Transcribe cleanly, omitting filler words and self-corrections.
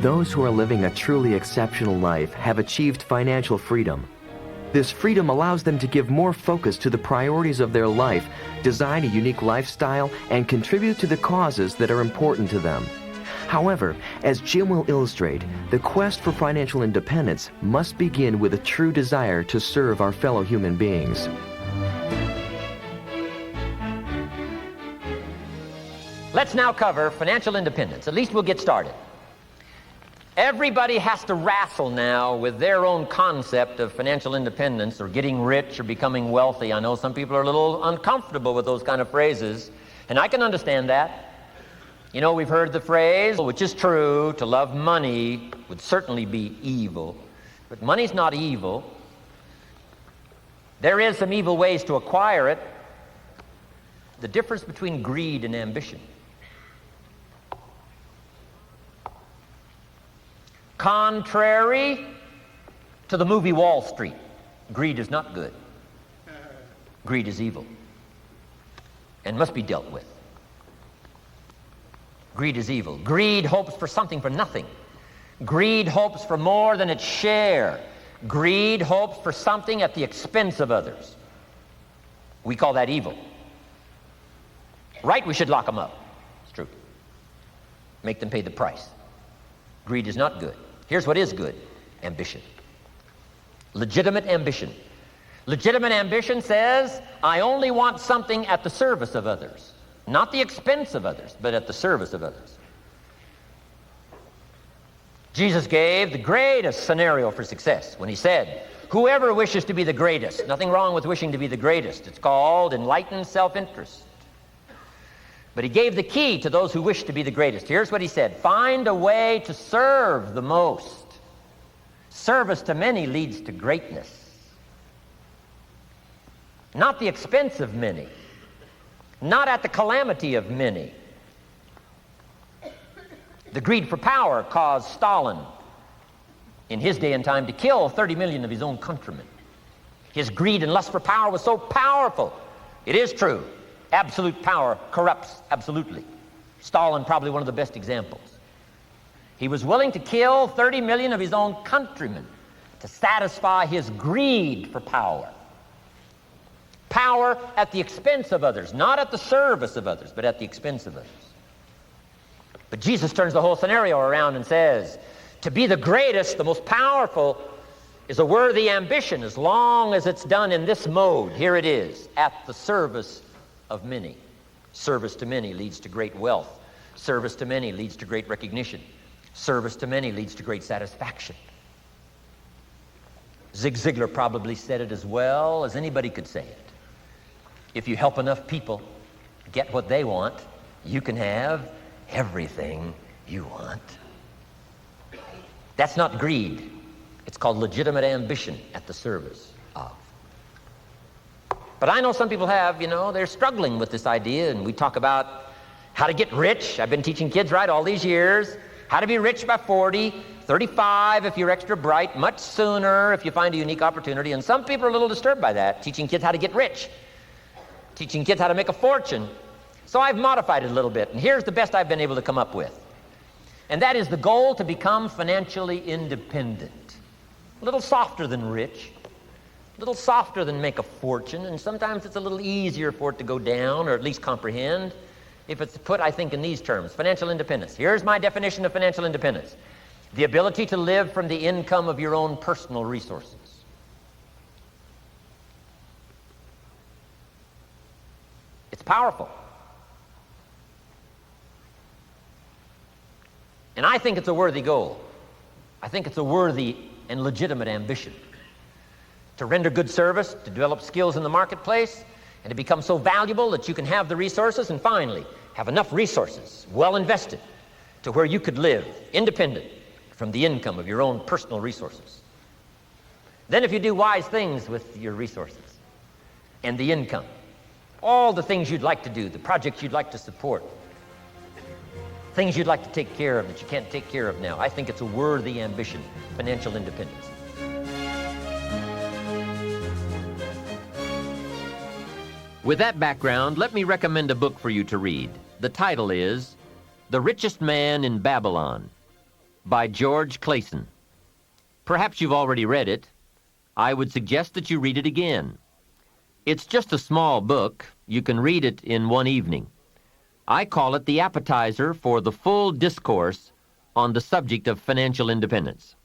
Those who are living a truly exceptional life have achieved financial freedom. This freedom allows them to give more focus to the priorities of their life, design a unique lifestyle, and contribute to the causes that are important to them. However, as Jim will illustrate, the quest for financial independence must begin with a true desire to serve our fellow human beings. Let's now cover financial independence. At least we'll get started. Everybody has to wrestle now with their own concept of financial independence or getting rich or becoming wealthy. I know some people are a little uncomfortable with those kind of phrases, and I can understand that. You know, we've heard the phrase, which is true, to love money would certainly be evil. But money's not evil. There is some evil ways to acquire it. The difference between greed and ambition. Contrary to the movie Wall Street, greed is not good. Greed is evil and must be dealt with. Greed is evil. Greed hopes for something for nothing. Greed hopes for more than its share. Greed hopes for something at the expense of others. We call that evil. Right, we should lock them up. It's true. Make them pay the price. Greed is not good. Here's what is good: ambition. Legitimate ambition. Legitimate ambition says, I only want something at the service of others. Not the expense of others, but at the service of others. Jesus gave the greatest scenario for success when he said, whoever wishes to be the greatest, nothing wrong with wishing to be the greatest. It's called enlightened self-interest. But he gave the key to those who wish to be the greatest. Here's what he said: find a way to serve the most. Service to many leads to greatness. Not the expense of many. Not at the calamity of many. The greed for power caused Stalin, in his day and time, to kill 30 million of his own countrymen. His greed and lust for power was so powerful. It is true. Absolute power corrupts absolutely. Stalin, probably one of the best examples. He was willing to kill 30 million of his own countrymen to satisfy his greed for power. Power at the expense of others, not at the service of others, but at the expense of others. But Jesus turns the whole scenario around and says, to be the greatest, the most powerful, is a worthy ambition as long as it's done in this mode. Here it is, at the service of many. Service to many leads to great wealth. Service to many leads to great recognition. Service to many leads to great satisfaction. Zig Ziglar probably said it as well as anybody could say it. If you help enough people get what they want, you can have everything you want. That's not greed. It's called legitimate ambition at the service of. But I know some people have, they're struggling with this idea, and we talk about how to get rich. I've been teaching kids, all these years. How to be rich by 40, 35 if you're extra bright, much sooner if you find a unique opportunity. And some people are a little disturbed by that, teaching kids how to get rich, teaching kids how to make a fortune. So I've modified it a little bit, and here's the best I've been able to come up with. And that is the goal to become financially independent. A little softer than rich, a little softer than make a fortune, and sometimes it's a little easier for it to go down, or at least comprehend, if it's put, I think, in these terms. Financial independence. Here's my definition of financial independence: the ability to live from the income of your own personal resources. It's powerful. And I think it's a worthy goal. I think it's a worthy and legitimate ambition. To render good service, to develop skills in the marketplace, and to become so valuable that you can have the resources, and finally, have enough resources, well invested, to where you could live independent from the income of your own personal resources. Then if you do wise things with your resources and the income, all the things you'd like to do, the projects you'd like to support, things you'd like to take care of that you can't take care of now, I think it's a worthy ambition, financial independence. With that background, let me recommend a book for you to read. The title is The Richest Man in Babylon. by George Clason. Perhaps you've already read it. I would suggest that you read it again. It's just a small book. You can read it in one evening. I call it the appetizer for the full discourse on the subject of financial independence.